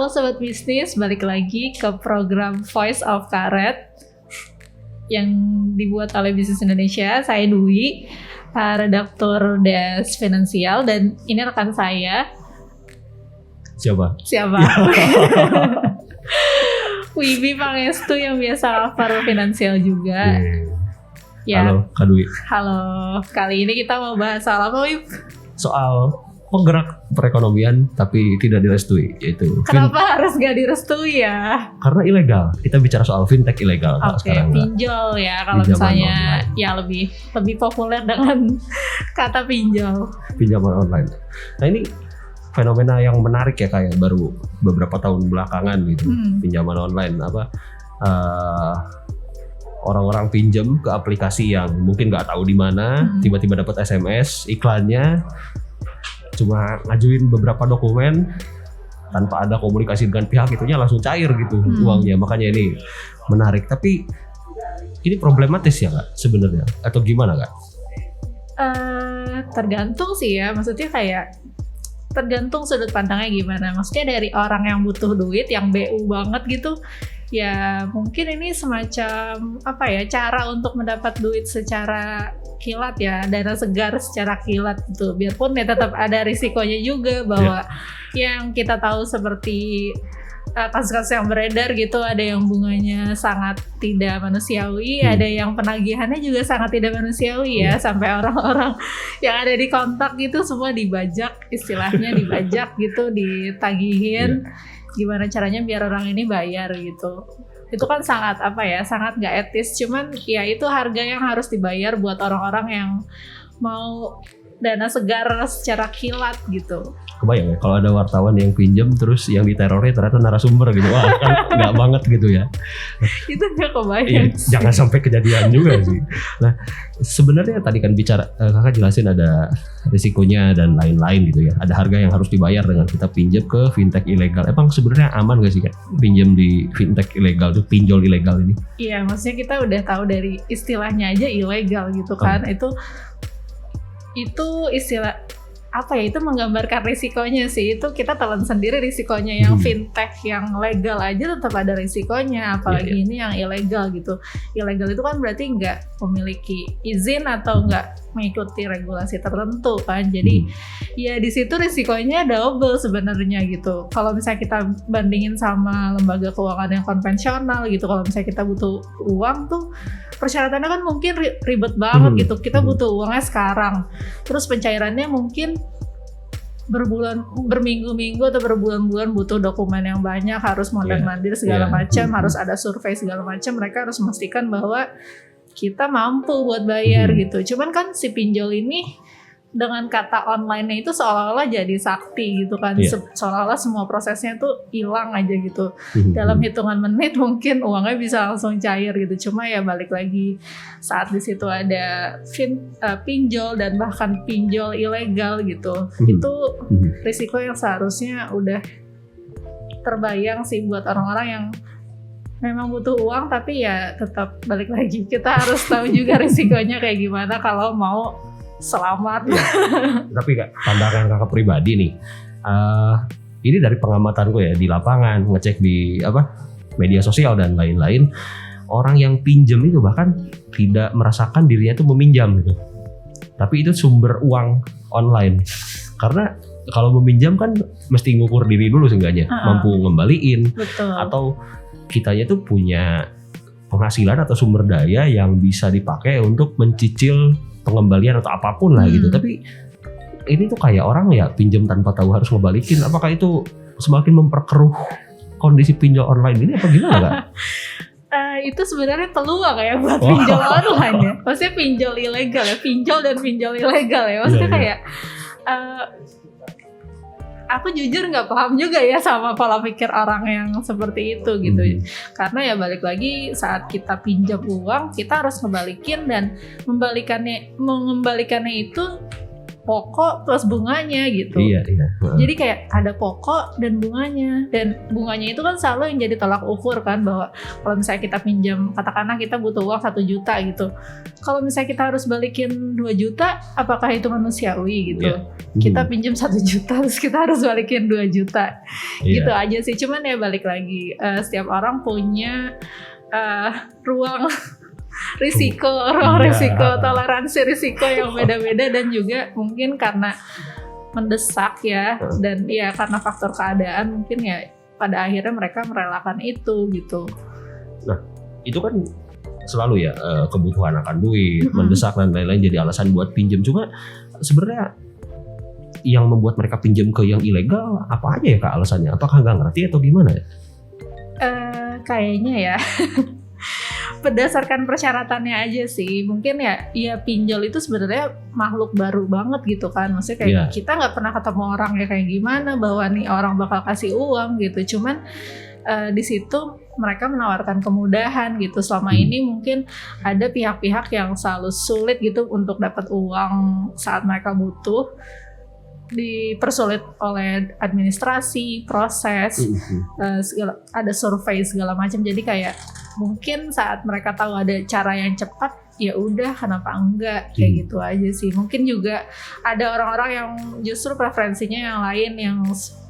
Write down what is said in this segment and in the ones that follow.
Halo Sobat Bisnis, balik lagi ke program Voice of Karet yang dibuat oleh Bisnis Indonesia. Saya Dwi, redaktur Desk Finansial, dan ini rekan saya. Siapa? Wibi Pangestu yang biasa cover finansial juga. Ya. Halo Kak Dwi. Halo, kali ini kita mau bahas soal apa, Wib? Soal penggerak perekonomian tapi tidak direstui, yaitu Kenapa harus gak direstui ya? karena ilegal. Kita bicara soal fintech ilegal sekarang. Pinjol ya kalau misalnya ya lebih populer dengan kata pinjol. Pinjaman online. Nah ini fenomena yang menarik ya, kayak baru beberapa tahun belakangan gitu. Pinjaman online orang-orang pinjam ke aplikasi yang mungkin nggak tahu di mana, tiba-tiba dapat SMS iklannya, cuma ngajuin beberapa dokumen tanpa ada komunikasi dengan pihak itunya langsung cair gitu uangnya. Makanya ini menarik. Tapi ini problematis ya Kak sebenarnya, atau gimana Kak? Tergantung sih ya, maksudnya kayak tergantung sudut pandangnya gimana. Maksudnya dari orang yang butuh duit, yang BU banget gitu, ya mungkin ini semacam apa ya, cara untuk mendapat duit secara kilat ya, dana segar secara kilat gitu. Biarpun ya tetap ada risikonya juga, bahwa yang kita tahu seperti kasus-kasus yang beredar gitu, ada yang bunganya sangat tidak manusiawi, ada yang penagihannya juga sangat tidak manusiawi ya, sampai orang-orang yang ada di kontak gitu semua dibajak, istilahnya dibajak gitu, ditagihin gimana caranya biar orang ini bayar gitu. Itu kan sangat sangat gak etis. Cuman ya itu harga yang harus dibayar buat orang-orang yang mau dana segar secara kilat gitu. Kebayang ya kalau ada wartawan yang pinjam terus yang diterornya ternyata narasumber gitu. Wah kan nggak banget gitu ya. Itu nggak kebayang. Jangan sampai kejadian juga sih. Nah sebenarnya tadi kan kakak jelasin ada risikonya dan lain-lain gitu ya. Ada harga yang harus dibayar dengan kita pinjam ke fintech ilegal. Emang sebenarnya aman gak sih Kak pinjam di fintech ilegal tuh, pinjol ilegal ini? Iya, maksudnya kita udah tahu dari istilahnya aja ilegal gitu kan. Itu istilah apa ya, itu menggambarkan risikonya sih. Itu kita telan sendiri risikonya. Yang fintech yang legal aja tetap ada risikonya, apalagi ini yang ilegal gitu. Ilegal itu kan berarti nggak memiliki izin atau nggak mengikuti regulasi tertentu kan. Jadi ya di situ risikonya double sebenarnya gitu. Kalau misalnya kita bandingin sama lembaga keuangan yang konvensional gitu, kalau misalnya kita butuh uang tuh persyaratannya kan mungkin ribet banget gitu. Kita butuh uangnya sekarang, terus pencairannya mungkin berminggu-minggu atau berbulan-bulan, butuh dokumen yang banyak, harus mondar-mandir segala macam, harus ada survei segala macam. Mereka harus memastikan bahwa kita mampu buat bayar gitu. Cuman kan si pinjol ini dengan kata online-nya itu seolah-olah jadi sakti gitu kan. Seolah-olah semua prosesnya tuh hilang aja gitu. Dalam hitungan menit mungkin uangnya bisa langsung cair gitu. Cuma ya balik lagi, saat di situ ada pinjol dan bahkan pinjol ilegal gitu. Itu risiko yang seharusnya udah terbayang sih buat orang-orang yang memang butuh uang. Tapi ya tetap balik lagi, kita harus tahu juga risikonya kayak gimana kalau mau selamat. Tapi Kak, pandangan kakak pribadi nih, ini dari pengamatanku ya di lapangan, ngecek di media sosial dan lain-lain, orang yang pinjam itu bahkan tidak merasakan dirinya itu meminjam gitu, tapi itu sumber uang online. Karena kalau meminjam kan mesti ngukur diri dulu seenggaknya, mampu ngembaliin. Betul. Atau kitanya tuh punya penghasilan atau sumber daya yang bisa dipakai untuk mencicil pengembalian atau apapun lah gitu. Tapi ini tuh kayak orang ya pinjam tanpa tahu harus ngebalikin. Apakah itu semakin memperkeruh kondisi pinjol online ini apa gimana Kak? Itu sebenarnya peluang ya buat pinjol online ya. Maksudnya pinjol ilegal ya, pinjol dan pinjol ilegal ya. Maksudnya kayak aku jujur nggak paham juga ya sama pola pikir orang yang seperti itu gitu. Karena ya balik lagi, saat kita pinjam uang kita harus ngebalikin, dan mengembalikannya itu pokok plus bunganya gitu. Iya. Jadi kayak ada pokok dan bunganya itu kan selalu yang jadi tolak ukur kan, bahwa kalau misalnya kita pinjam, katakanlah kita butuh uang 1 juta gitu, kalau misalnya kita harus balikin 2 juta, apakah itu manusiawi gitu? Iya. Kita pinjam 1 juta terus kita harus balikin 2 juta. Iya. Gitu aja sih. Cuman ya balik lagi, setiap orang punya ruang risiko, toleransi risiko yang beda-beda, dan juga mungkin karena mendesak ya, dan ya karena faktor keadaan mungkin ya pada akhirnya mereka merelakan itu gitu. Nah, itu kan selalu ya kebutuhan akan duit, mendesak dan lain-lain jadi alasan buat pinjam. Cuma sebenarnya yang membuat mereka pinjam ke yang ilegal apa aja ya Kak alasannya? Apakah nggak ngerti atau gimana ya? Kayaknya ya berdasarkan persyaratannya aja sih. Mungkin ya pinjol itu sebenarnya makhluk baru banget gitu kan. Maksudnya kayak kita nggak pernah ketemu orangnya kayak gimana, bahwa nih orang bakal kasih uang gitu. Cuman di situ mereka menawarkan kemudahan gitu. Selama ini mungkin ada pihak-pihak yang selalu sulit gitu untuk dapat uang saat mereka butuh, dipersulit oleh administrasi, proses, ada survei segala macam. Jadi kayak mungkin saat mereka tahu ada cara yang cepat, ya udah kenapa enggak, kayak gitu aja sih. Mungkin juga ada orang-orang yang justru preferensinya yang lain, yang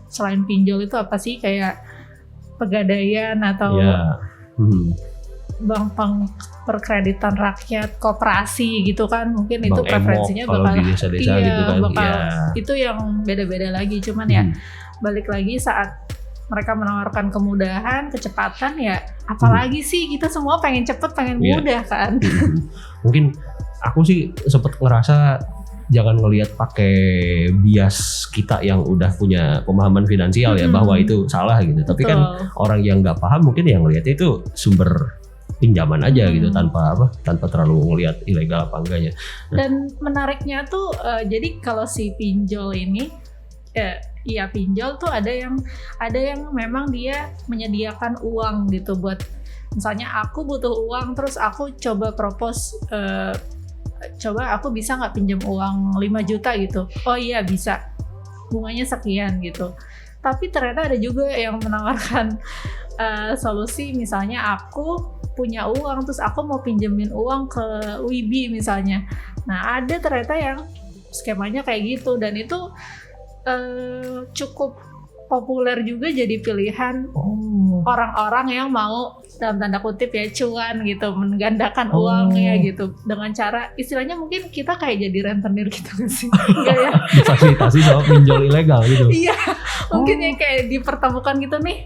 selain pinjol itu apa sih, kayak pegadaian atau bank perkreditan rakyat, koperasi gitu kan. Mungkin itu preferensinya bakal di desa-desa gitu kan. Itu yang beda-beda lagi. Cuman ya balik lagi saat mereka menawarkan kemudahan, kecepatan, ya apalagi sih, kita semua pengen cepet, pengen mudah kan. Mungkin aku sih sempet ngerasa jangan ngelihat pakai bias kita yang udah punya pemahaman finansial ya, bahwa itu salah gitu. Tapi kan orang yang nggak paham mungkin yang ngelihatnya itu sumber pinjaman aja gitu, tanpa terlalu ngelihat ilegal apa enggaknya. Dan menariknya tuh jadi kalau si pinjol ini pinjol tuh ada yang memang dia menyediakan uang gitu, buat misalnya aku butuh uang, terus aku coba propose, coba aku bisa nggak pinjam uang 5 juta gitu. Oh iya bisa, bunganya sekian gitu. Tapi ternyata ada juga yang menawarkan solusi, misalnya aku punya uang terus aku mau pinjemin uang ke Wibi misalnya. Nah ada ternyata yang skemanya kayak gitu, dan itu cukup populer juga jadi pilihan orang-orang yang mau dalam tanda kutip ya cuan gitu, menggandakan uangnya gitu, dengan cara istilahnya mungkin kita kayak jadi rentenir gitu kan sih. Enggak ya? Fasilitasi soal pinjol ilegal gitu. Iya, mungkin ya kayak dipertemukan gitu nih.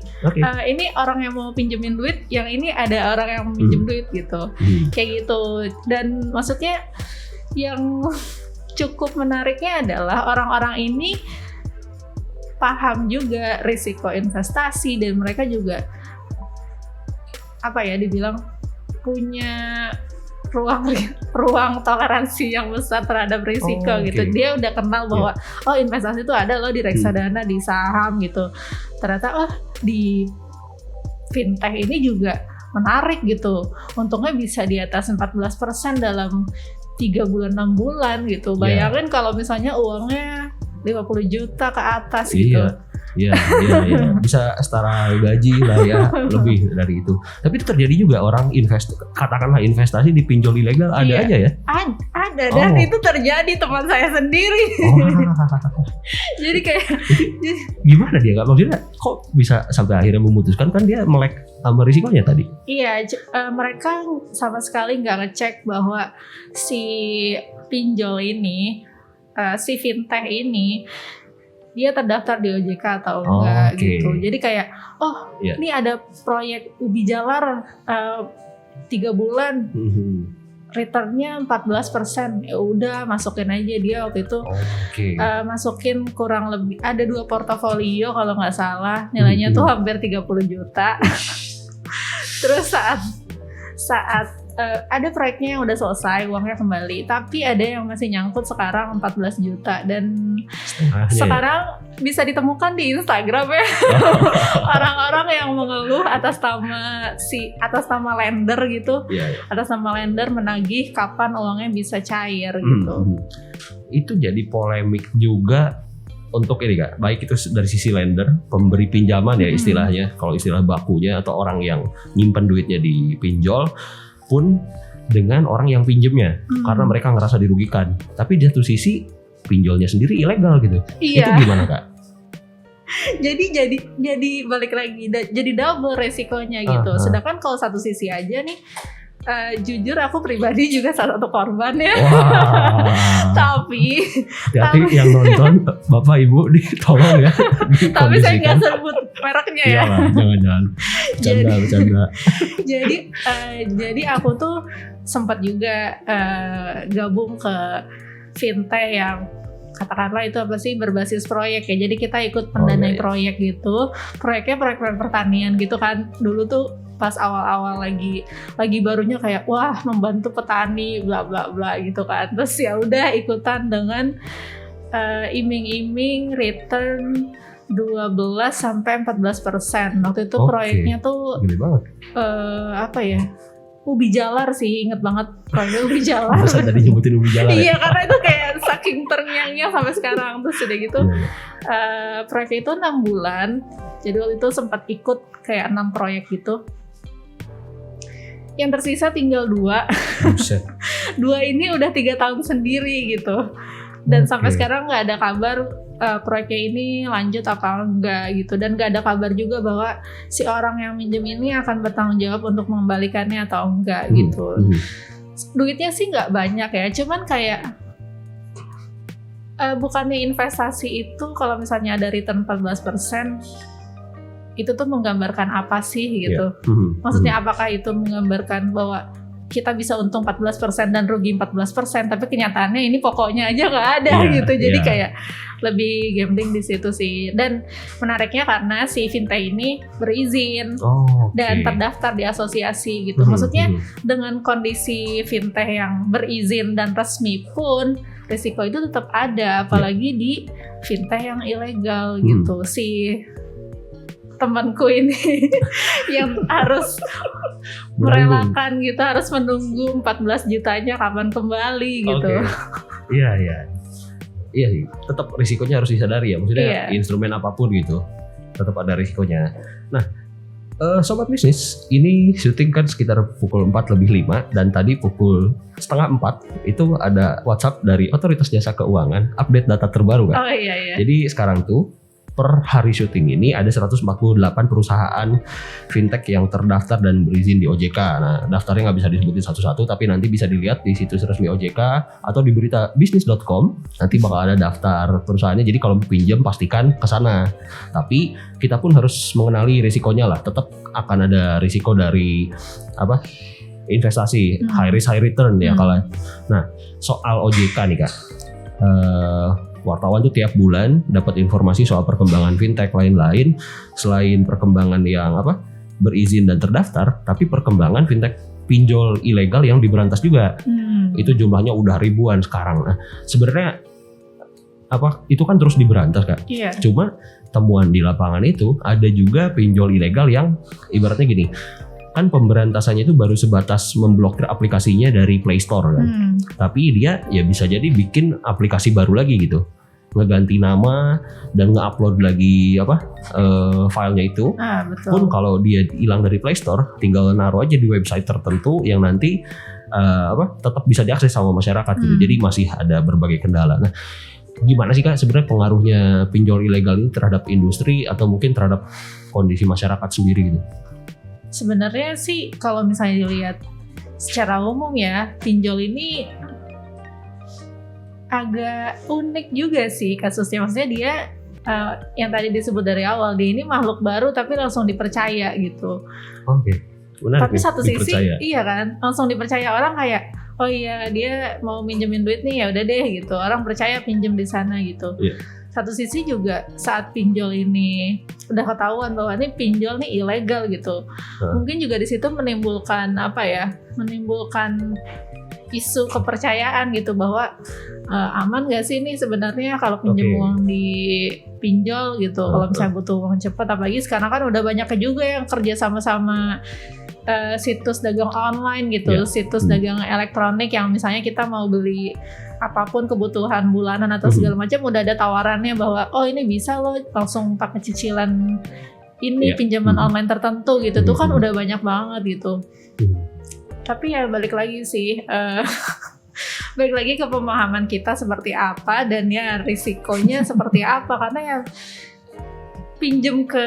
Ini orang yang mau pinjemin duit, yang ini ada orang yang pinjem duit gitu. Kayak gitu. Dan maksudnya yang cukup menariknya adalah orang-orang ini paham juga risiko investasi, dan mereka juga dibilang punya ruang toleransi yang besar terhadap risiko gitu. Dia udah kenal bahwa investasi itu ada loh di reksadana, di saham gitu. Ternyata di fintech ini juga menarik gitu. Untungnya bisa di atas 14% dalam 3 bulan 6 bulan gitu. Bayangin kalau misalnya uangnya 50 juta ke atas gitu. Iya. Bisa setara gaji lah ya, lebih dari itu. Tapi itu terjadi juga, orang katakanlah investasi di pinjol ilegal ada aja ya? Ada, dan itu terjadi teman saya sendiri. Jadi kayak gimana dia, maksudnya kok bisa sampai akhirnya memutuskan, kan dia melek sama risikonya tadi? Iya, mereka sama sekali nggak ngecek bahwa si pinjol ini, si fintech ini dia terdaftar di OJK atau enggak gitu. Jadi kayak ini ada proyek Ubi Jalar 3 bulan returnnya 14%, ya udah masukin aja. Dia waktu itu masukin kurang lebih ada 2 portofolio kalau nggak salah, nilainya tuh hampir 30 juta. Terus saat ada proyeknya yang udah selesai, uangnya kembali, tapi ada yang masih nyangkut sekarang 14 juta dan sekarang bisa ditemukan di Instagram ya. Orang-orang yang mengeluh atas nama lender gitu, atas nama lender menagih kapan uangnya bisa cair gitu. Itu jadi polemik juga untuk ini Kak, baik itu dari sisi lender, pemberi pinjaman ya istilahnya, kalau istilah bakunya, atau orang yang nyimpen duitnya di pinjol, pun dengan orang yang pinjemnya, karena mereka ngerasa dirugikan. Tapi di satu sisi pinjolnya sendiri ilegal gitu. Iya. Itu gimana Kak? jadi balik lagi, jadi double resikonya gitu. Sedangkan kalau satu sisi aja nih, jujur aku pribadi juga salah satu korban ya. Tapi yang nonton Bapak Ibu tolong ya. Tapi saya nggak sebut mereknya ya. Jangan. Bercanda. Jadi aku tuh sempat juga gabung ke fintech yang katakanlah itu apa sih, berbasis proyek ya. Jadi kita ikut mendanai proyek gitu. Proyeknya proyek pertanian gitu kan. Dulu tuh pas awal-awal lagi barunya kayak wah membantu petani bla bla bla gitu kan. Terus ya udah ikutan dengan iming-iming return 12-14%. Waktu itu proyeknya tuh gede banget. Apa ya? Ubi jalar sih, inget banget proyek ubi jalar. Masa tadi nyebutin ubi jalar ya? Iya, karena itu kayak saking terngiang-ngiang sampai sekarang. Terus udah gitu proyek itu 6 bulan. Jadi waktu itu sempat ikut kayak 6 proyek gitu. Yang tersisa tinggal 2. 2 ini udah 3 tahun sendiri gitu. Dan sampai sekarang nggak ada kabar proyeknya ini lanjut apa enggak gitu. Dan nggak ada kabar juga bahwa si orang yang minjem ini akan bertanggung jawab untuk mengembalikannya atau enggak gitu. Duitnya sih nggak banyak ya, cuman kayak bukannya investasi itu kalau misalnya ada return 14%, itu tuh menggambarkan apa sih gitu. Maksudnya apakah itu menggambarkan bahwa kita bisa untung 14% dan rugi 14%, tapi kenyataannya ini pokoknya aja nggak ada gitu. Jadi kayak lebih gambling di situ sih. Dan menariknya karena si fintech ini berizin dan terdaftar di asosiasi gitu. Maksudnya dengan kondisi fintech yang berizin dan resmi pun risiko itu tetap ada, apalagi di fintech yang ilegal gitu. Si temanku ini yang harus merelakan gitu, harus menunggu 14 jutanya kapan kembali gitu. Iya sih, tetap risikonya harus disadari ya. Maksudnya instrumen apapun gitu tetap ada risikonya. Nah, Sobat Bisnis, ini syuting kan sekitar pukul 4:05 dan tadi pukul 3:30 itu ada WhatsApp dari Otoritas Jasa Keuangan update data terbaru kan. Jadi sekarang tuh per hari syuting ini ada 148 perusahaan fintech yang terdaftar dan berizin di OJK. Nah, daftarnya nggak bisa disebutin satu-satu, tapi nanti bisa dilihat di situs resmi OJK atau di berita bisnis.com. Nanti bakal ada daftar perusahaannya. Jadi kalau pinjam pastikan ke sana. Tapi kita pun harus mengenali risikonya lah. Tetap akan ada risiko dari investasi high risk high return ya kalau. Nah, soal OJK nih Kak. Wartawan tuh tiap bulan dapat informasi soal perkembangan fintech lain-lain, selain perkembangan yang berizin dan terdaftar, tapi perkembangan fintech pinjol ilegal yang diberantas juga. Itu jumlahnya udah ribuan sekarang. Nah, sebenarnya itu kan terus diberantas Kak. Cuma temuan di lapangan itu ada juga pinjol ilegal yang ibaratnya gini. Kan pemberantasannya itu baru sebatas memblokir aplikasinya dari Play Store kan. Tapi dia ya bisa jadi bikin aplikasi baru lagi gitu. Ngeganti nama dan nge-upload lagi filenya itu. Betul. Pun kalau dia hilang dari Play Store, tinggal naruh aja di website tertentu yang nanti tetap bisa diakses sama masyarakat gitu. Jadi masih ada berbagai kendala. Nah, gimana sih Kak sebenarnya pengaruhnya pinjol ilegal ini terhadap industri atau mungkin terhadap kondisi masyarakat sendiri gitu? Sebenarnya sih kalau misalnya dilihat secara umum ya, pinjol ini agak unik juga sih kasusnya. Maksudnya dia yang tadi disebut dari awal, dia ini makhluk baru tapi langsung dipercaya gitu. Benar. Tapi satu sisi dipercaya. Iya kan, langsung dipercaya orang kayak oh iya dia mau minjemin duit nih, ya udah deh gitu. Orang percaya pinjem di sana gitu. satu sisi juga saat pinjol ini udah ketahuan bahwa ini pinjol nih ilegal gitu, mungkin juga di situ menimbulkan menimbulkan isu kepercayaan gitu bahwa aman gak sih ini sebenarnya kalau pinjam uang di pinjol gitu, kalau misalnya butuh uang cepat. Apalagi sekarang kan udah banyak juga yang kerja sama-sama situs dagang online gitu, situs dagang elektronik yang misalnya kita mau beli apapun kebutuhan bulanan atau segala macam udah ada tawarannya bahwa oh ini bisa loh langsung pakai cicilan ini pinjaman online tertentu gitu. Tuh kan udah banyak banget gitu. Tapi ya balik lagi sih balik lagi ke pemahaman kita seperti apa dan ya risikonya seperti apa, karena ya pinjem ke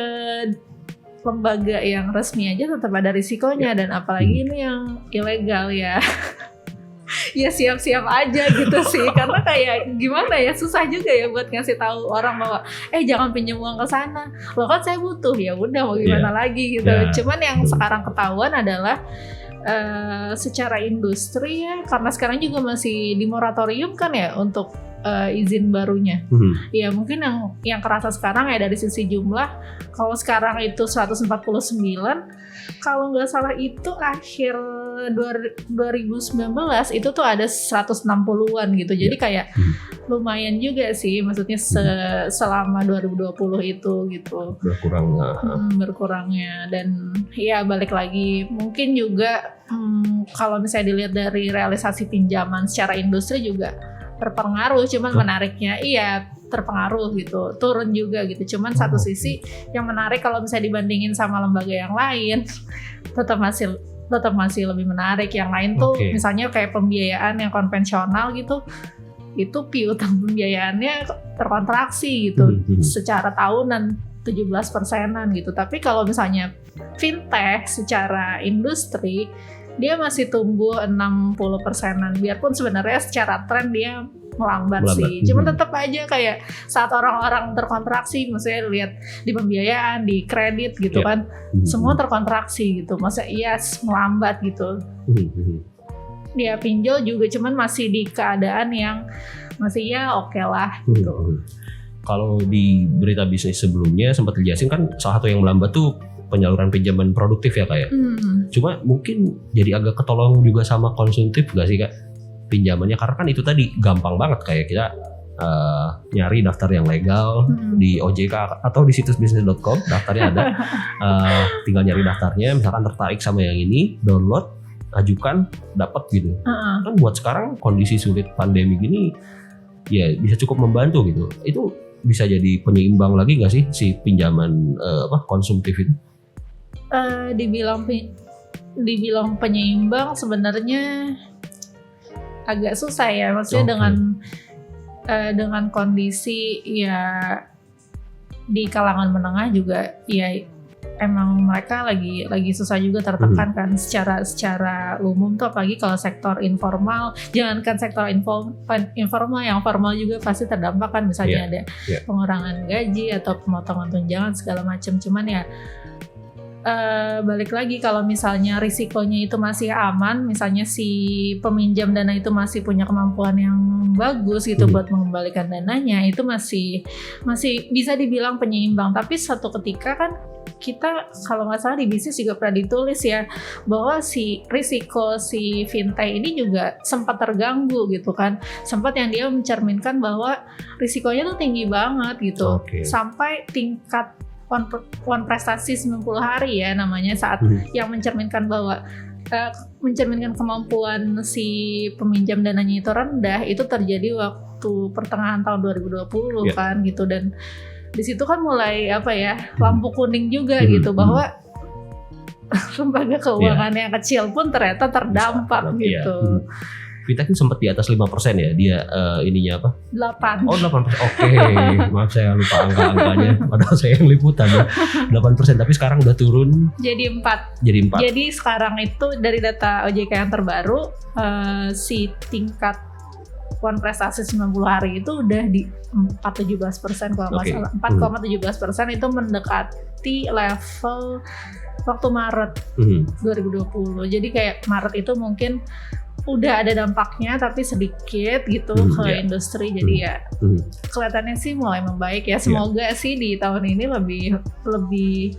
lembaga yang resmi aja tetap ada risikonya, dan apalagi ini yang ilegal ya. Ya siap-siap aja gitu sih, karena kayak gimana ya, susah juga ya buat ngasih tahu orang bahwa jangan pinjam uang ke sana. Loh kan saya butuh, ya udah mau gimana lagi gitu. Cuman yang sekarang ketahuan adalah secara industri ya, karena sekarang juga masih di moratorium kan ya untuk izin barunya. Ya mungkin yang kerasa sekarang ya dari sisi jumlah, kalau sekarang itu 149, kalau nggak salah itu akhir 2019 itu tuh ada 160-an gitu. Jadi kayak lumayan juga sih, maksudnya selama 2020 itu gitu. Berkurangnya. Dan ya balik lagi mungkin juga kalau misalnya dilihat dari realisasi pinjaman secara industri juga terpengaruh, cuman menariknya terpengaruh gitu, turun juga gitu. Cuman satu sisi yang menarik kalau misalnya dibandingin sama lembaga yang lain tetap masih lebih menarik. Yang lain tuh misalnya kayak pembiayaan yang konvensional gitu, itu piutang pembiayaannya terkontraksi gitu secara tahunan 17%-an gitu. Tapi kalau misalnya fintech secara industri dia masih tumbuh 60%-an, biarpun sebenarnya secara tren dia melambat sih. Cuma tetap aja kayak saat orang-orang terkontraksi, maksudnya lihat di pembiayaan, di kredit gitu kan, semua terkontraksi gitu. Masa melambat gitu. Dia pinjol juga, cuman masih di keadaan yang masih oke lah gitu. Kalau di berita bisnis sebelumnya sempat dijelasin kan salah satu yang melambat tuh penyaluran pinjaman produktif ya kayak. Cuma mungkin jadi agak ketolong juga sama konsumtif gak sih Kak pinjamannya, karena kan itu tadi gampang banget kayak kita nyari daftar yang legal di OJK atau di situs bisnis.com, daftarnya ada. Tinggal nyari daftarnya, misalkan tertarik sama yang ini, download, ajukan, dapat gitu. Kan buat sekarang kondisi sulit pandemi gini ya bisa cukup membantu gitu. Itu bisa jadi penyeimbang lagi nggak sih si pinjaman konsumtif itu? Dibilang penyeimbang sebenarnya agak susah ya, maksudnya dengan kondisi ya di kalangan menengah juga ya emang mereka lagi susah juga, tertekan kan secara umum tuh, apalagi kalau sektor informal. Jangankan sektor informal, yang formal juga pasti terdampak kan, misalnya ada pengurangan gaji atau pemotongan tunjangan segala macam. Cuman ya balik lagi kalau misalnya risikonya itu masih aman, misalnya si peminjam dana itu masih punya kemampuan yang bagus gitu buat mengembalikan dananya, itu masih bisa dibilang penyeimbang. Tapi suatu ketika kan kita, kalau nggak salah di bisnis juga pernah ditulis ya, bahwa si risiko si fintech ini juga sempat terganggu gitu kan, sempat yang dia mencerminkan bahwa risikonya tuh tinggi banget gitu, sampai tingkat one prestasi 90 hari ya namanya, saat yang mencerminkan bahwa mencerminkan kemampuan si peminjam dananya itu rendah, itu terjadi waktu pertengahan tahun 2020 kan gitu. Dan di situ kan mulai lampu kuning juga gitu, bahwa lembaga keuangan yang kecil pun ternyata terdampak gitu. Fintech itu sempat di atas 5% ya dia ininya apa? 8. Oh 8%. Oke. Maaf saya lupa angka-angkanya. Padahal saya yang liputan ya. 8%, tapi sekarang udah turun jadi 4. Jadi sekarang itu dari data OJK yang terbaru si tingkat one prestasi 90 hari itu udah di 4,17% kalau nggak salah. 4,17% itu mendekati level waktu Maret 2020. Jadi kayak Maret itu mungkin udah ada dampaknya tapi sedikit gitu ke industri. Jadi ya kelihatannya sih mulai membaik ya. Semoga sih di tahun ini lebih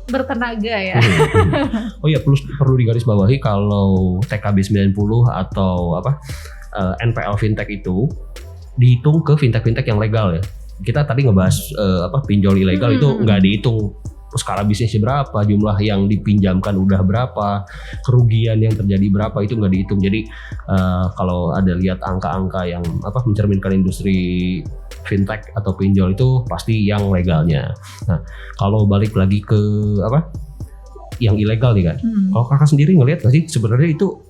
bertenaga ya. Oh ya, perlu digarisbawahi kalau TKB 90 atau NPL fintech itu dihitung ke fintech yang legal ya. Kita tadi ngebahas pinjol ilegal itu nggak dihitung skala bisnisnya berapa, jumlah yang dipinjamkan udah berapa, kerugian yang terjadi berapa, itu nggak dihitung. Jadi kalau ada lihat angka-angka yang mencerminkan industri fintech atau pinjol itu pasti yang legalnya. Nah, kalau balik lagi ke yang ilegal nih kan, kalau kakak sendiri ngelihat nggak sih sebenarnya itu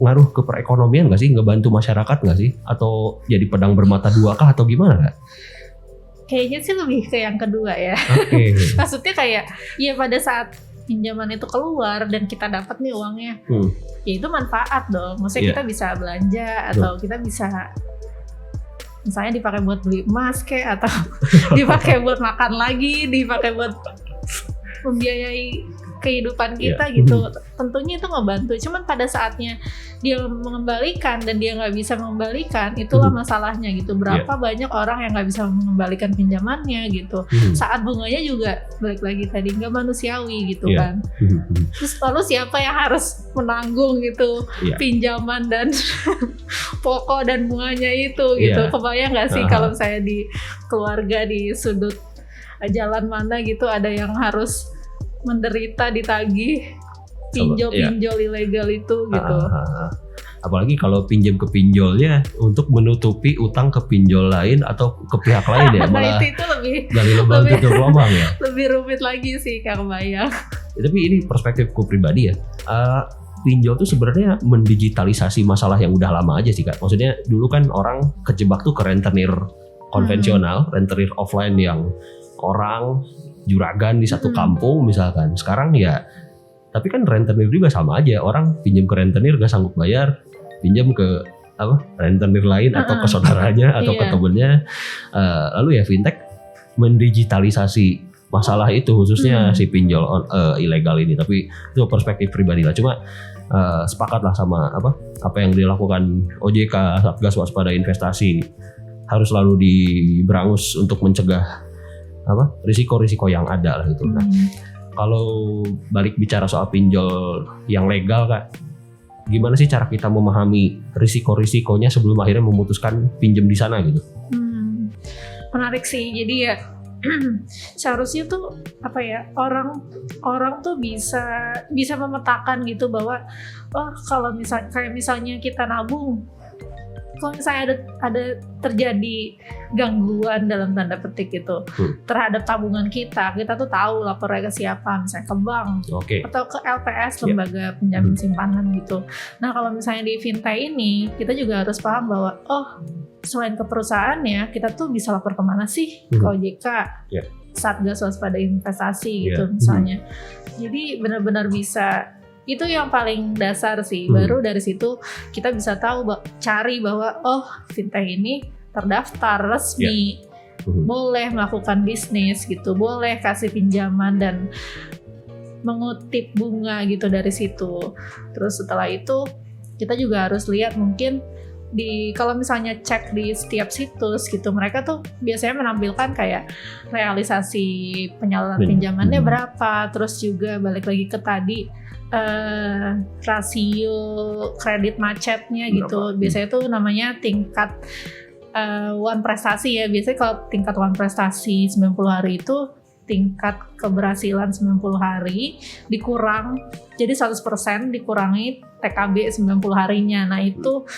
ngaruh ke perekonomian nggak sih, ngebantu masyarakat nggak sih, atau jadi pedang bermata dua kah atau gimana nggak? Kayaknya sih lebih ke yang kedua ya. Okay. Maksudnya kayak ya pada saat pinjaman itu keluar dan kita dapat nih uangnya, ya itu manfaat dong. Maksudnya kita bisa belanja atau kita bisa misalnya dipakai buat beli emas kayak, atau dipakai buat makan lagi, dipakai buat membiayai kehidupan kita gitu. Tentunya itu ngebantu. Cuman pada saatnya dia mengembalikan dan dia nggak bisa mengembalikan, itulah masalahnya gitu. Berapa banyak orang yang nggak bisa mengembalikan pinjamannya gitu. Saat bunganya juga balik lagi tadi nggak manusiawi gitu kan. Terus lalu siapa yang harus menanggung gitu pinjaman dan pokok dan bunganya itu gitu. Kebayang nggak sih kalau saya di keluarga di sudut jalan mana gitu ada yang harus menderita ditagih pinjol ilegal itu gitu. Apalagi kalau pinjam ke pinjolnya untuk menutupi utang ke pinjol lain atau ke pihak lain ya, malah itu lebih dari lubang tutup lubang ya. Lebih rumit lagi sih Kang Bayang. Tapi ini perspektifku pribadi ya. Pinjol tuh sebenarnya mendigitalisasi masalah yang udah lama aja sih Kak. Maksudnya dulu kan orang kejebak tuh ke rentenir konvensional, rentenir offline yang orang juragan di satu kampung misalkan. Sekarang ya, tapi kan rentenir juga sama aja. Orang pinjam ke rentenir gak sanggup bayar, pinjam ke rentenir lain atau ke saudaranya atau ke temennya. Lalu ya fintech mendigitalisasi masalah itu, khususnya si pinjol ilegal ini. Tapi itu perspektif pribadi lah. Cuma sepakat lah sama apa yang dilakukan OJK, Satgas Waspada Investasi, harus selalu diberangus untuk mencegah risiko-risiko yang ada lah gitu. Nah, kalau balik bicara soal pinjol yang legal Kak, gimana sih cara kita memahami risiko-risikonya sebelum akhirnya memutuskan pinjam di sana gitu? Menarik sih. Jadi ya seharusnya tuh orang tuh bisa memetakan gitu bahwa kalau misalnya kita nabung, kalau misalnya ada terjadi gangguan dalam tanda petik itu terhadap tabungan kita tuh tahu lapornya ke siapa, misalnya ke bank atau ke LPS, lembaga penjamin simpanan gitu. Nah kalau misalnya di fintech ini kita juga harus paham bahwa selain ke perusahaannya, kita tuh bisa lapor kemana sih? Ke OJK, Satgas Waspada Investasi gitu misalnya. Jadi benar-benar bisa. Itu yang paling dasar sih. Baru dari situ kita bisa tahu cari bahwa fintech ini terdaftar resmi, boleh melakukan bisnis gitu, boleh kasih pinjaman dan mengutip bunga gitu dari situ. Terus setelah itu kita juga harus lihat mungkin kalau misalnya cek di setiap situs gitu, mereka tuh biasanya menampilkan kayak realisasi penyaluran pinjamannya berapa, terus juga balik lagi ke tadi rasio kredit macetnya gitu. Biasanya tuh namanya tingkat one prestasi ya. Biasanya kalau tingkat one prestasi 90 hari itu tingkat keberhasilan 90 hari dikurang jadi 100% dikurangi TKB 90 harinya. Nah itu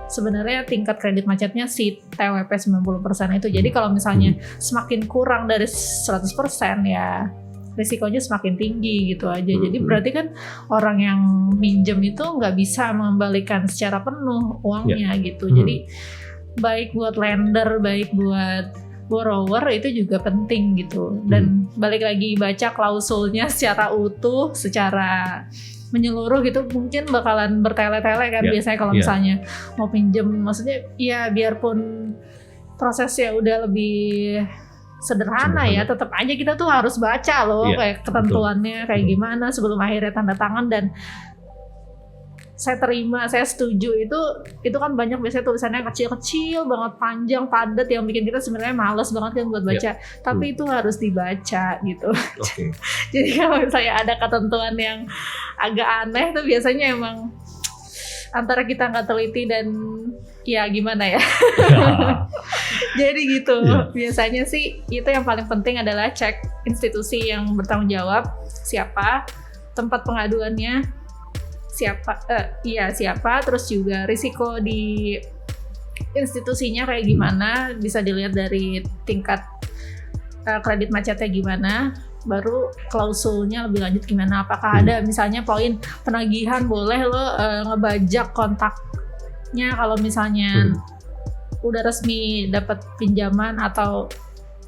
sebenarnya tingkat kredit macetnya si TWP 90% itu. Jadi kalau misalnya semakin kurang dari 100% ya risikonya semakin tinggi gitu aja. Jadi berarti kan orang yang minjem itu nggak bisa mengembalikan secara penuh uangnya gitu. Jadi baik buat lender, baik buat borrower itu juga penting gitu. Dan balik lagi baca klausulnya secara utuh, secara menyeluruh gitu, mungkin bakalan bertele-tele kan biasanya kalau misalnya mau pinjem. Maksudnya ya biarpun prosesnya udah lebih sederhana ya, tetap aja kita tuh harus baca loh kayak ketentuannya kayak gimana sebelum akhirnya tanda tangan. Dan saya terima, saya setuju, itu kan banyak biasanya tulisannya kecil-kecil banget, panjang, padat, yang bikin kita sebenarnya males banget kan buat baca. Tapi itu harus dibaca gitu. Oke. Jadi kalau misalnya ada ketentuan yang agak aneh tuh biasanya emang antara kita nggak teliti dan ya gimana ya. Jadi gitu. Biasanya sih itu yang paling penting adalah cek institusi yang bertanggung jawab, siapa, tempat pengaduannya, siapa, terus juga risiko di institusinya kayak gimana, bisa dilihat dari tingkat kredit macetnya gimana, baru klausulnya lebih lanjut gimana, apakah ada misalnya poin penagihan boleh lo ngebajak kontaknya kalau misalnya udah resmi dapat pinjaman atau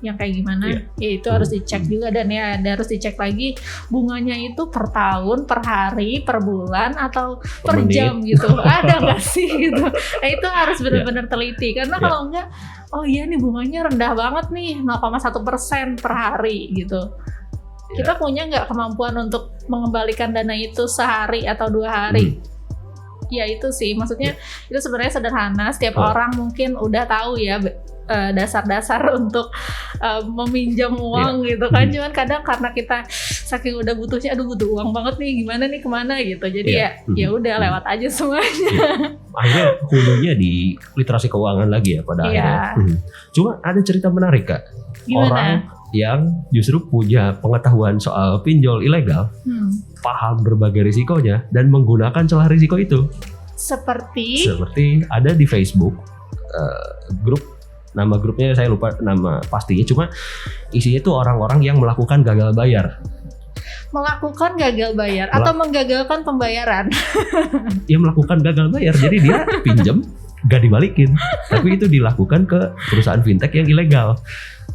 yang kayak gimana, ya itu harus dicek juga. Dan ya harus dicek lagi bunganya itu per tahun, per hari, per bulan, atau per jam gitu, ada nggak sih gitu. Nah itu harus benar-benar teliti, karena kalau enggak, oh iya nih bunganya rendah banget nih, 0,1% per hari gitu. Kita punya nggak kemampuan untuk mengembalikan dana itu sehari atau 2 hari? Ya itu sih, maksudnya itu sebenarnya sederhana. Setiap orang mungkin udah tahu ya dasar-dasar untuk meminjam uang gitu kan. Cuman kadang karena kita saking udah butuhnya, aduh butuh uang banget nih, gimana nih, kemana gitu. Jadi ya udah lewat aja semuanya. Akhirnya hulunya di literasi keuangan lagi ya pada akhirnya. Cuma ada cerita menarik Kak. Gimana? Orang yang justru punya pengetahuan soal pinjol ilegal, paham berbagai risikonya dan menggunakan celah risiko itu. Seperti ada di Facebook grup, nama grupnya saya lupa nama pastinya, cuma isinya tuh orang-orang yang melakukan gagal bayar. Melakukan gagal bayar atau menggagalkan pembayaran? Dia melakukan gagal bayar, jadi dia pinjam gak dibalikin, tapi itu dilakukan ke perusahaan fintech yang ilegal.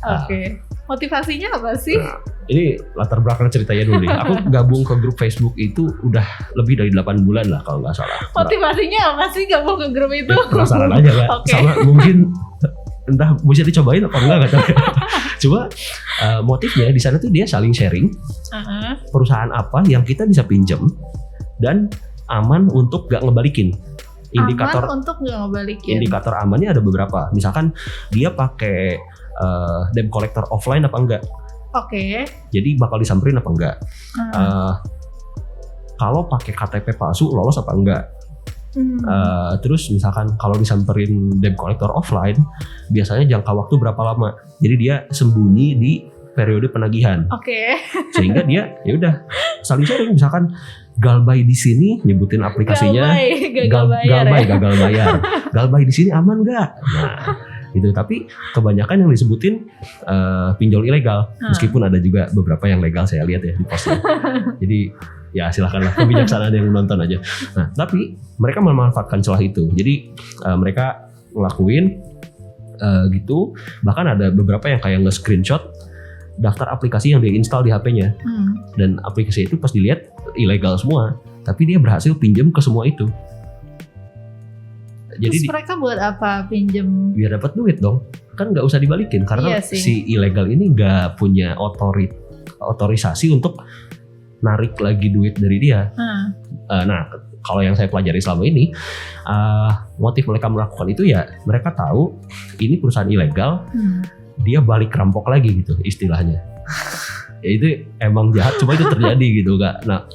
Oke. Motivasinya apa sih? Nah, ini latar belakang ceritanya dulu nih. Aku gabung ke grup Facebook itu udah lebih dari 8 bulan lah kalau nggak salah. Motivasinya apa sih gabung ke grup itu? Ya, penasaran aja Kak. Sama mungkin entah bisa dicobain apa enggak gak tahu. Cuma motifnya di sana tuh dia saling sharing perusahaan apa yang kita bisa pinjam dan aman untuk gak ngebalikin. Indikator amannya ada beberapa. Misalkan dia pakai debt collector offline apa enggak? Oke. Jadi bakal disamperin apa enggak? Kalau pakai KTP palsu lolos apa enggak? Terus misalkan kalau disamperin debt collector offline, biasanya jangka waktu berapa lama? Jadi dia sembunyi di periode penagihan. Sehingga dia ya udah saling sharing. Misalkan Galbay di sini nyebutin aplikasinya, Galbay gagal bayar. Galbay di sini aman nggak? Nah itu, tapi kebanyakan yang disebutin pinjol ilegal, meskipun ada juga beberapa yang legal saya lihat ya di postnya. Jadi ya silahkanlah kebijaksanaan yang nonton aja. Nah tapi mereka memanfaatkan celah itu, jadi mereka ngelakuin gitu. Bahkan ada beberapa yang kayak nge-screenshot daftar aplikasi yang dia install di HP-nya, dan aplikasi itu pas dilihat ilegal semua, tapi dia berhasil pinjam ke semua itu. Jadi terus mereka buat apa pinjem? Biar dapat duit dong, kan nggak usah dibalikin karena si ilegal ini nggak punya otorisasi untuk narik lagi duit dari dia. Nah kalau yang saya pelajari selama ini, motif mereka melakukan itu ya mereka tahu ini perusahaan ilegal, dia balik rampok lagi gitu istilahnya. Ya itu emang jahat, cuma itu terjadi gitu Kak. Nah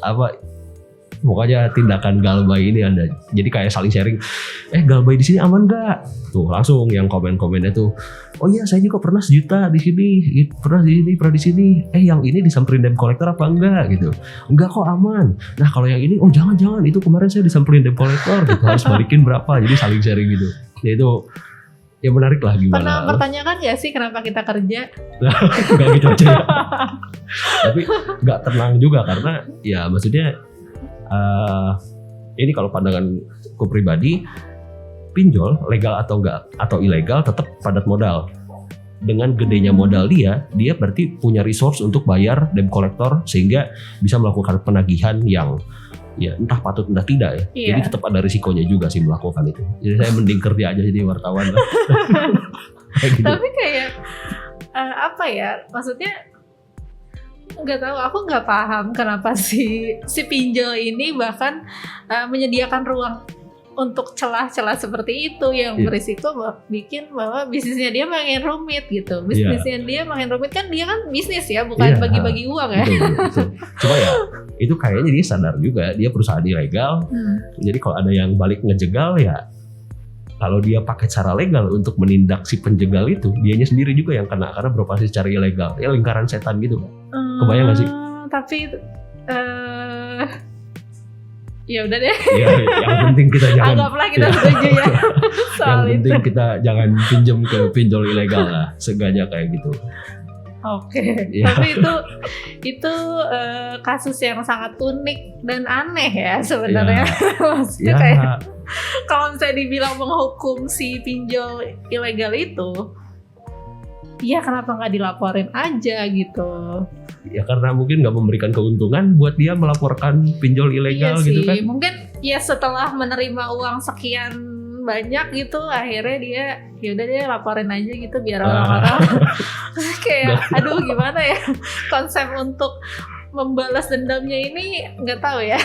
pokoknya tindakan Galbay ini ada, jadi kayak saling sharing, Galbay di sini aman nggak? Tuh langsung yang komen-komennya tuh, oh iya saya juga pernah 1 juta di sini, pernah di sini, yang ini disamperin debt collector apa enggak gitu? Enggak kok aman. Nah kalau yang ini, oh jangan itu kemarin saya disamperin debt collector gitu, harus balikin berapa? Jadi saling sharing gitu. Ya itu ya menarik lah gimana. Pernah pertanyakan gak sih kenapa kita kerja? Gak gitu aja ya. Tapi gak tenang juga karena ya maksudnya ini kalau pandanganku pribadi, pinjol legal atau enggak atau ilegal tetap padat modal. Dengan gedenya modal dia berarti punya resource untuk bayar debt collector sehingga bisa melakukan penagihan yang ya entah patut entah tidak ya. Jadi tetap ada risikonya juga sih melakukan itu. Jadi saya mending kerja aja jadi wartawan lah. Gitu. Tapi kayak apa ya, maksudnya nggak tahu, aku nggak paham kenapa si pinjol ini bahkan menyediakan ruang untuk celah-celah seperti itu yang berisiko bikin bahwa bisnisnya dia makin rumit gitu. Bisnisnya dia makin rumit, kan dia kan bisnis ya, bukan bagi-bagi uang ya. Betul. Cuma ya itu kayaknya dia sadar juga dia perusahaan ilegal. Jadi kalau ada yang balik ngejegal ya, kalau dia pakai cara legal untuk menindak si penjegal itu, dianya sendiri juga yang kena karena beroperasi secara ilegal. Ya lingkaran setan gitu. Kebayang gak sih? Tapi ya udah deh. Ya, yang penting kita jangan. Anggaplah kita setuju ya. Yang penting kita jangan pinjam ke pinjol ilegal lah, seenggaknya kayak gitu. Oke. Tapi itu kasus yang sangat unik dan aneh ya sebenarnya. Maksudnya kayak kalau misalnya dibilang menghukum si pinjol ilegal itu, ya kenapa nggak dilaporin aja gitu? Ya karena mungkin nggak memberikan keuntungan buat dia melaporkan pinjol ilegal gitu kan? Mungkin ya setelah menerima uang sekian banyak gitu, akhirnya dia ya udah deh laporin aja gitu biar orang-orang kayak aduh gimana ya konsep untuk membalas dendamnya ini, nggak tahu ya.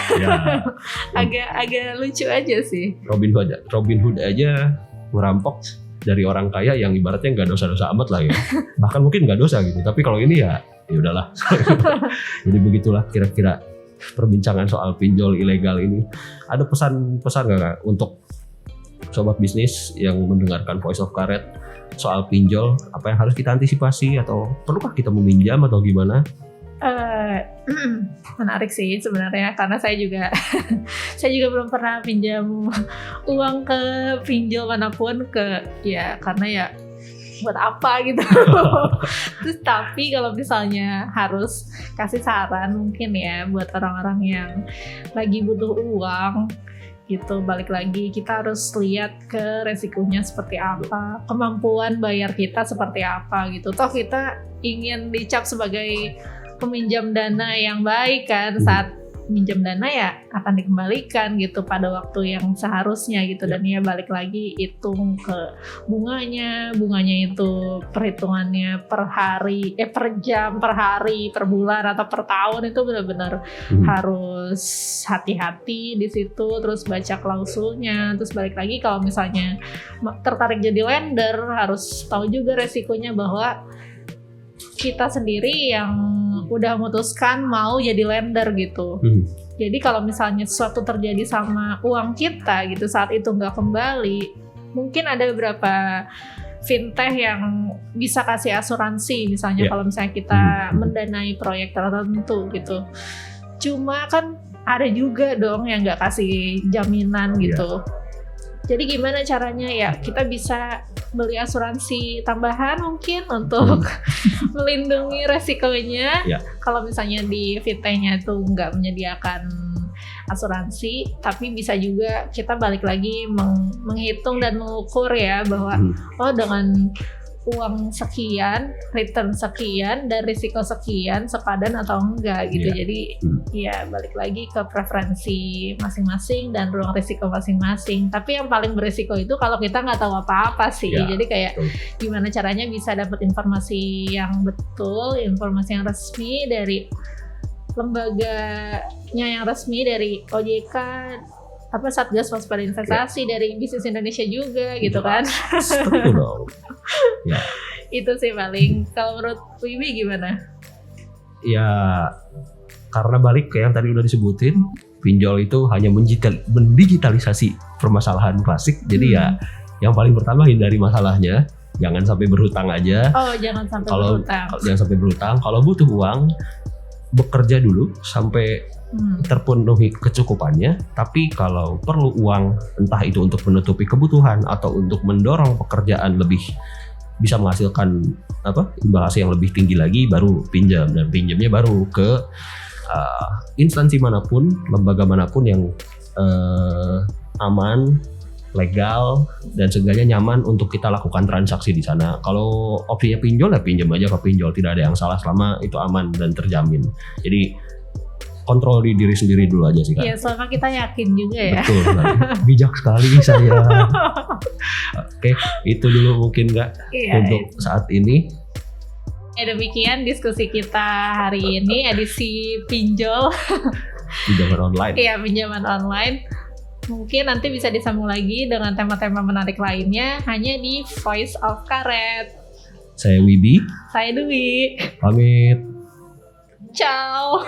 agak lucu aja sih. Robin Hood aja merampok dari orang kaya yang ibaratnya nggak dosa-dosa amat lah ya, bahkan mungkin nggak dosa gitu, tapi kalau ini ya udahlah. Jadi begitulah kira-kira perbincangan soal pinjol ilegal ini. Ada pesan-pesan nggak untuk sobat bisnis yang mendengarkan Voice of Karet soal pinjol, apa yang harus kita antisipasi atau perlukah kita meminjam atau gimana? Menarik sih sebenarnya, karena saya juga belum pernah pinjam uang ke pinjol manapun karena ya buat apa gitu. Terus tapi kalau misalnya harus kasih saran mungkin ya buat orang-orang yang lagi butuh uang gitu, balik lagi kita harus lihat ke resikonya seperti apa, kemampuan bayar kita seperti apa gitu. Toh kita ingin dicap sebagai peminjam dana yang baik kan, saat minjam dana ya akan dikembalikan gitu pada waktu yang seharusnya gitu. Dan ya balik lagi hitung ke bunganya itu perhitungannya per hari, per jam, per hari, per bulan atau per tahun, itu benar-benar harus hati-hati di situ. Terus baca klausulnya, terus balik lagi kalau misalnya tertarik jadi lender harus tahu juga resikonya bahwa kita sendiri yang udah memutuskan mau jadi lender gitu. Jadi kalau misalnya sesuatu terjadi sama uang kita gitu saat itu nggak kembali, mungkin ada beberapa fintech yang bisa kasih asuransi misalnya kalau misalnya kita mendanai proyek tertentu gitu. Cuma kan ada juga dong yang nggak kasih jaminan gitu. Jadi gimana caranya ya, kita bisa beli asuransi tambahan mungkin untuk melindungi resikonya. Kalau misalnya di fintechnya itu nggak menyediakan asuransi, tapi bisa juga kita balik lagi menghitung dan mengukur ya bahwa dengan uang sekian, return sekian, dan risiko sekian sepadan atau enggak gitu. Jadi ya balik lagi ke preferensi masing-masing dan ruang risiko masing-masing. Tapi yang paling berisiko itu kalau kita nggak tahu apa-apa sih. Jadi kayak gimana caranya bisa dapat informasi yang betul, informasi yang resmi dari lembaganya yang resmi, dari OJK, Satgas Waspada Investasi, dari Bisnis Indonesia juga gitu kan. Betul dong. Itu sih paling. Kalau menurut Wibi gimana? Ya karena balik ke yang tadi udah disebutin, pinjol itu hanya mendigitalisasi permasalahan klasik. Jadi ya yang paling pertama hindari masalahnya, jangan sampai berhutang aja. Jangan sampai berhutang. Jangan sampai berhutang. Kalau butuh uang, bekerja dulu sampai terpenuhi kecukupannya. Tapi kalau perlu uang, entah itu untuk menutupi kebutuhan atau untuk mendorong pekerjaan lebih bisa menghasilkan imbal hasil yang lebih tinggi lagi, baru pinjam. Dan pinjamnya baru ke instansi manapun, lembaga manapun yang aman, legal, dan seenggaknya nyaman untuk kita lakukan transaksi di sana. Kalau opsinya pinjol ya pinjam aja ke pinjol, tidak ada yang salah selama itu aman dan terjamin. Jadi kontrol di diri sendiri dulu aja sih Kak. Iya, selama kita yakin juga ya. Betul, bijak sekali saya. Oke, itu dulu mungkin Kak untuk saat ini. Ya, demikian diskusi kita hari ini, edisi pinjol. Pinjaman online. Iya, pinjaman online. Mungkin nanti bisa disambung lagi dengan tema-tema menarik lainnya hanya di Voice of Karet. Saya Wibi. Saya Dwi. Pamit. Ciao.